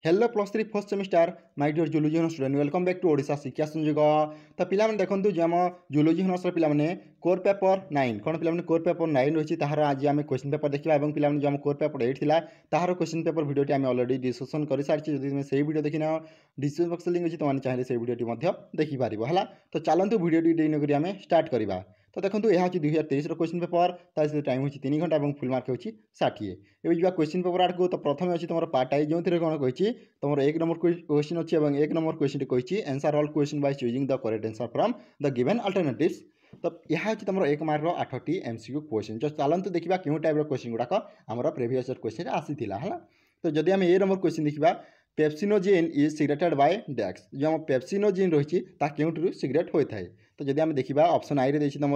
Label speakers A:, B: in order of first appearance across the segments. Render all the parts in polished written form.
A: Hello plus three first semester my dear zoology honours student welcome back to Odisha Shiksha Sanyog. तो पिला देखो जो आम जूलोजी ऑनर्स पिलाने कोर पेपर 9 कौन पिलाने कोर पेपर 9 रही तार आज आम क्वेश्चन पेपर देखा और पिलाने जो आम कोर पेपर 8 था तार क्वेश्चन पेपर वीडियो आम अलरेडी डिस्कसन कर सारी जो से वीडियो देखी ना डिस्क्रिप्शन बॉक्स लिंक अच्छी तुमने चाहिए से वीडियो देखिपार है। तो चलतु वीडियो डेन आम स्टार्ट करवा। तो देखो यह हूँ 2023 क्वेश्चन पेपर तार टाइम हो 3 घंटा और फुल मार्क हो 60। ये जा क्वेश्चन पेपर आड़ को। तो प्रथम अच्छी तुम पार्ट आई जो कौन कही तुम एक नंबर क्वेश्चन अच्छी और एक नंबर क्वेश्चन कही answer all question by choosing the correct answer from the given alternatives. तो यह हूँ तुम 1 मार्क 8टी एमसीक्यू क्वेश्चन। जो चलते देखा क्यों टाइप क्वेश्चन गुड़ाक आम प्रिवियस क्वेश्चन आसी है। तो जदि आम ए नंबर क्वेश्चन देखा पेप्सिनोजेन इज सिगरेटेड बाय डैक्स जो आम पेप्सिनोजेन रही क्यों सिगरेट होता है। तो जदि आम देखा ऑप्शन आई रे तुम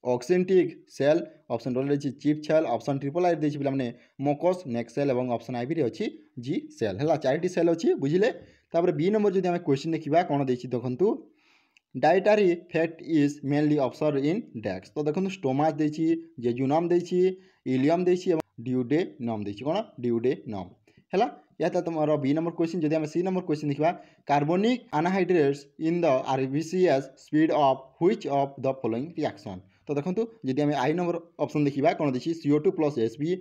A: ऑक्सेंटिक सेल ऑप्शन रही chief cell option triple I देखिए पे मोकस नेक सेल और ऑप्शन आई भी अच्छी जी सेल है 4टी सेल अच्छी बुझे। तापर बी नंबर जो आम क्वेश्चन देखा कौन देखिए देखूँ dietary fat is mainly observed in dash. तो देखो स्टोमास देखिए जेजुनम देखिए इलियम देखिए ड्यूडेनम देखिए कौन ड्यूडेनम है। या तुम बी नंबर क्वेश्चन जब सी नंबर क्वेश्चन देखा carbonic anhydrase in the RBCs speed of which of the following reaction. तो देखो जब आम आई नंबर ऑप्शन देखा कौन देखिए CO2 प्लस एसबी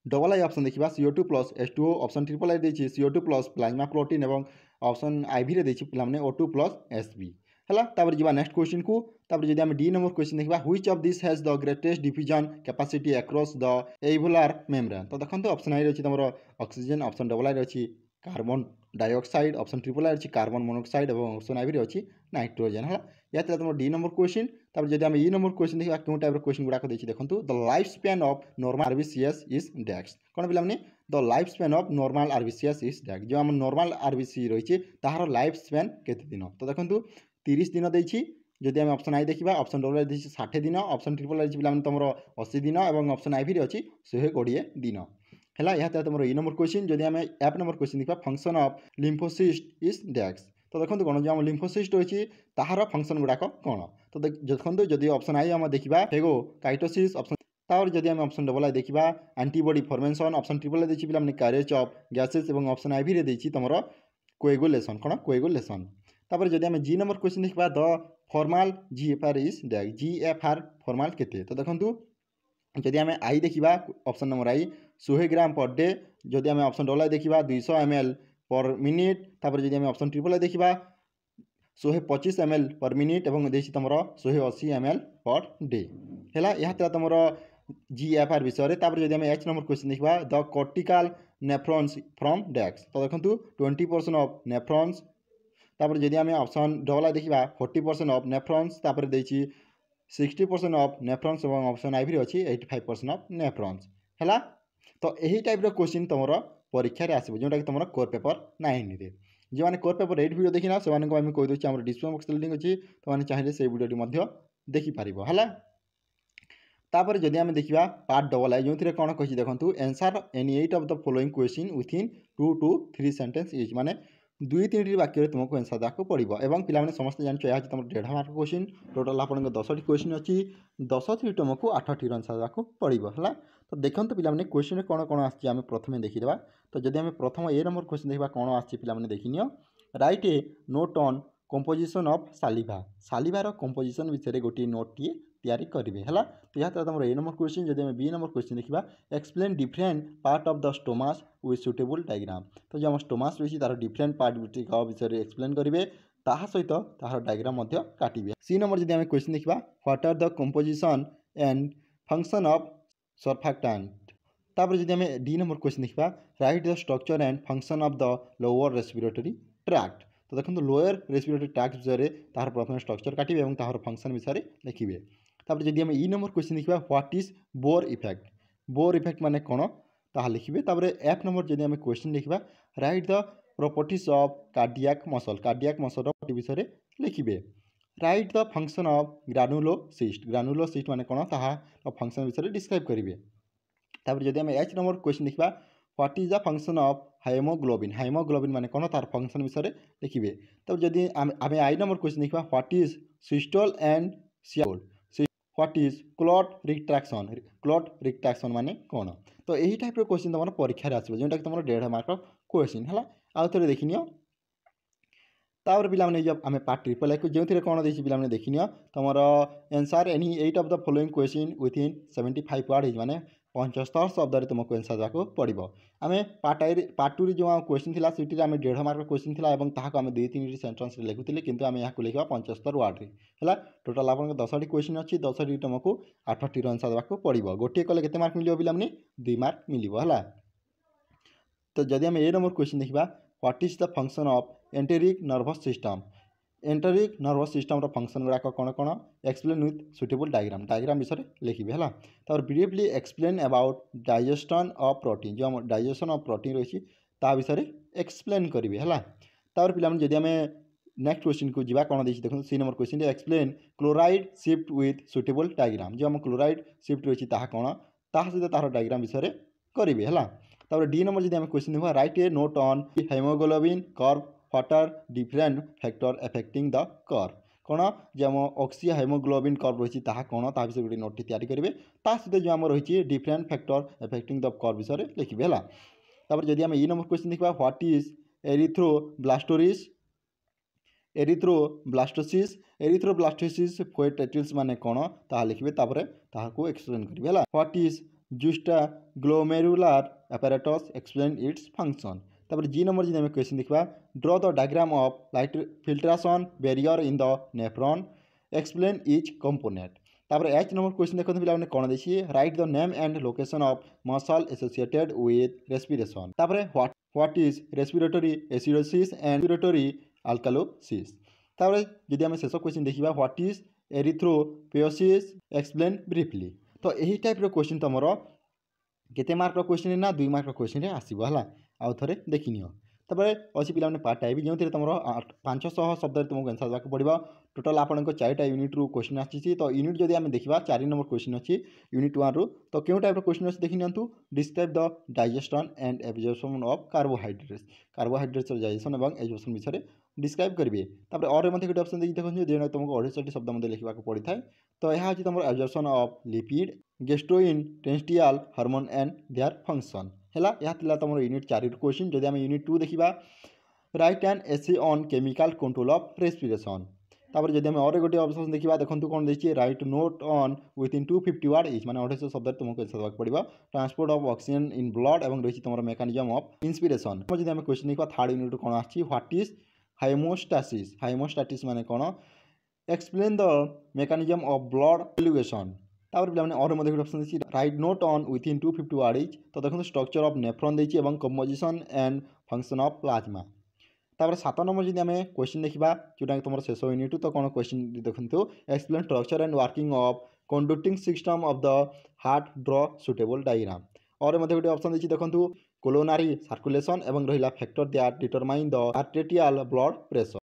A: डबल आई ऑप्शन देखा CO2 plus H2O option triple I देखिए CO2 प्लस प्लाज्मा प्रोटीन और ऑप्शन IV देखिए पे O2 प्लस SB है। तापर जी नेक्स्ट क्वेश्चन को। तापर जब आम डी नंबर क्वेश्चन देखा which of this has the greatest diffusion capacity across the alveolar membrane. तो देखो ऑप्शन आई रही तुम ऑक्सीजन ऑप्शन डबल आई रही कार्बन डाइऑक्साइड ऑप्शन ट्रिपल आई रही कार्बन मोनोक्साइड और ऑप्शन आई अच्छी नाइट्रोजन है। या तुम डी नंबर क्वेश्चन। तापर जब आम ई नंबर क्वेश्चन देखा क्यों टाइप क्वेश्चन गुड़ाक देखिए देखो the life span of normal RBCs is dash कौन पे the life span of normal RBCs is dash जो आम नॉर्मल आरबीसी रही तार लाइफ स्पैन केते दिन। तो देखो 30 दिन देखी जदि आम ऑप्शन आई देखा ऑप्शन डबल आई देखिए 60 दिन ऑप्शन ट्रिपल आई पे तुम 80 दिन और ऑप्शन आई भी अच्छी 120 दिन है। यहाँ तुम ई नंबर क्वेश्चन जब आम एप नंबर क्वेश्चन देखा फंक्शन ऑफ लिम्फोसिस्ट इज डैक्स। तो देखो कौन जो आम लिम्फोसिस्ट रही तार फंक्शन गुड़ाक कौन। तो देखो जदि ऑप्शन आई आम देखा फेगो काइटोसिस ऑप्शन तापर जब आम ऑप्शन डबल आई देखा antibody formation option triple I देखिए पे कैरेज ऑफ गैसेस और ऑप्शन आई भी देखिए तुम कोएगुलेशन कौन कोएगुलेशन। तापर जब आम जी नंबर क्वेश्चन देखा the normal GFR is dash GFR normal केते। तो देखो जब आम आई देखा ऑप्शन नंबर आई 100 ग्राम पर डे जब आम ऑप्शन डबल आई देखा 200 ml पर मिनिट तापर जब आम ऑप्शन ट्रिपल आई देखा 125 ml पर मिनिट और देखिए तुम 180 ml पर डे है। यह तुम GFR विषय। तापर जब आम एच नंबर क्वेश्चन देखा द कॉर्टिकल नेफ्रॉन्स फ्रॉम डैक्स। तो देखो 20% ऑफ नेफ्रॉन्स तापर जब आम ऑप्शन डबल आई देखा 40% ऑफ नेफ्रॉन्स तापर देखिए 60% ऑफ नेफ्रॉन्स और ऑप्शन आई भी अच्छी 85% ऑफ नेफ्रॉन्स है। तो यही टाइप क्वेश्चन तुम परीक्षा आसो जोटा कि तुम कोर पेपर 9 रे जो मैंने कोर पेपर 8 वीडियो देखना से कहीदे आम डिस्क्रिप्शन बॉक्स लिंक अच्छी तुमने चाहिए से वीडियो देखिपार है। तापर जदि आम देखा पार्ट डबल आई जो कौन कही देखो answer any 8 of the following question within 2 to 3 sentence is माने 2-3 वाक्य तुमको आंसर देवाक पड़ो और पे समस्त जान यह तुम 1.5 मार्क क्वेश्चन टोटाल आप 10टी क्वेश्चन अच्छी 10 तुमको 8टी आंसर देवाक पड़ो है। तो देखो पे क्वेश्चन कौन कौन आम प्रथम देखीदे। तो जब आम प्रथम ए नंबर क्वेश्चन देखा कौन आने देखनी write a note on composition of saliva सालिभार कंपोजिशन विषय गोटे नोटटी तैयारी करेंगे है। तो यहाँ तुम ए नंबर क्वेश्चन जब आम बी नंबर क्वेश्चन देखा explain different part of the stomach with suitable diagram. तो जो आम स्टोमास रही तार डिफरेंट पार्ट विषय एक्सप्लेन करेंगे सहित तार डायग्राम काटिबे। सी नंबर जब आम क्वेश्चन देखा what are the composition and function of surfactant. तापर जब आम डी नंबर क्वेश्चन देखा write the structure and function of the lower respiratory tract. तो देखो लोअर रेस्पिरेटरी ट्रैक्ट विषय तार प्रथम स्ट्रक्चर काटिबे और तार फंक्शन विषय लिखिबे। तापर जब आम ई नंबर क्वेश्चन देखा व्हाट इज बोर इफेक्ट माने कौन ताहा लिखिबे। तापर एफ नंबर जब आम क्वेश्चन देखा write the properties of cardiac muscle विषय लिखिबे। राइट द फंक्शन ऑफ ग्रानुलोसिस्ट माने कौन ताहा फंक्शन विषय डिस्क्राइब करेंगे। तापर जब आम एच नंबर क्वेश्चन देखा what is the function of haemoglobin माने कौन तार फंक्शन विषय लिखिबे। तब जब आम आई नंबर क्वेश्चन देखा what is systole and diastole what is clot retraction माने कौन। तो यही टाइप क्वेश्चन तुम परीक्षा आसो जोटा कि तुम 1.5 मार्क क्वेश्चन है आउ थे देखनी तापर पिलाने जब आम पार्ट ट्रिपल ए जो कौन देखिए पिलाने देखनी तुम answer any 8 of the following question within 75 word माने 75 शब्द तुमको एनसर देवाक पड़ो आम पार्ट 2 जो क्वेश्चन थी सीटी आम 1.5 मार्क क्वेश्चन थी आम 2-3 सेन्टेन्स लिखुले कि आम यहाँ लिखा 75 वर्ड है टोटाल आप 10टी क्वेश्चन अच्छी 10टी तुमको 8टी आंसर देवाक पड़ो गोटे कले के मार्क मिल पिलाने 2 मार्क मिल तो जदि आम ए नंबर क्वेश्चन देखा what is the function of enteric nervous system enteric nervous system function गुड़ाक कौन कौन एक्सप्लेन विथ सुटेबल डायग्राम विषय लिखे है तार briefly explain about digestion of protein जो आम डाइजेशन ऑफ प्रोटीन रही विषय एक्सप्लेन करेंगे है तार पे जब आम नेक्स्ट क्वेश्चन को जीवा कौन देखिए देखो C number question explain chloride shift with suitable diagram जो आम क्लोराइड शिफ्ट रही कौन सहित तार डायग्राम विषय करेंगे है तापर डी नंबर जब आम क्वेश्चन देखा write a note on haemoglobin curve what are different factor affecting the curve कौन जो आम ऑक्सी हेमोग्लोबिन कर्व रही कौन विषय गोटे नोट तैयारी करेंगे सहित जो आम रही different factor affecting the curve विषय लिखे है तापर जब आम ई नंबर क्वेश्चन देखा व्हाट इज एरिथ्रोब्लास्टोसिस फोएटाइटिस माने कौन ता लिखे ताको एक्सप्लेन करेंगे है what is juxta glomerular apparatus explain its function तापर जी नंबर जी आम क्वेश्चन देखा draw the diagram of light filtration barrier in the nephron explain each component तापर एच नंबर क्वेश्चन देखते पे कौन देखिए write the name and location of muscle associated with respiration तापर what is respiratory acidosis and respiratory alkalosis तापर जदि आम शेष क्वेश्चन देखा what is erythropoiesis explain briefly तो यही टाइप क्वेश्चन तुम केते मार्क क्वेश्चन ना 2 मार्क क्वेश्चन आसो है आउ थे देखनी तापर अच्छी पे पार्ट टाइप जो तुम 500 शब्द तुमको आंसर देवाक पड़ो टोटाल आप 4टा यूनिट रू क्वेश्चन आसी तो यूनिट जब आम देखा 4 नंबर क्वेश्चन अच्छी यूनिट 1 रू तो क्यों टाइप क्वेश्चन अच्छी देखी नि describe the digestion and absorption of carbohydrates digestion और एब्जॉर्प्शन विषय डिस्क्राइब करेंगे तापर और गोटे ऑप्शन देखिए देखो जो तुमको 250 शब्द मध्य लिखा पड़ता है तो यह हूँ तुम absorption of lipid gastrointestinal hormone and their function है यह तुम यूनिट 4 क्वेश्चन जब आम यूनिट 2 देखा right and essay on chemical control of respiration तापर जब आम और गोटे ऑप्शन देखा देखो कौन देखिए write note on within 250 word etch माने 250 शब्द तुमको देवाक पड़ो transport of oxygen in blood और रही तुम मेकानिजम ऑफ इंस्पिरेशन जब आम क्वेश्चन देखा 3rd यूनिट कौन आछि व्हाट इज हाइमोस्टासिस माने कौन explain the mechanism of blood एलिगेशन तापर पे और ऑप्शन देखिए write note on within 250 word each तो देखो स्ट्रक्चर ऑफ नेफ्रॉन देखिए composition and function of plasma तापर 7 नंबर जब आम क्वेश्चन देखा जोटा तुम शेष यूनिट तो कौन क्वेश्चन देखो explain structure and working of conducting system of the heart draw suitable diagram और गोटे ऑप्शन देखिए देखो कोलोनारी सर्कुलेशन और रहा factor that determine the arterial blood pressure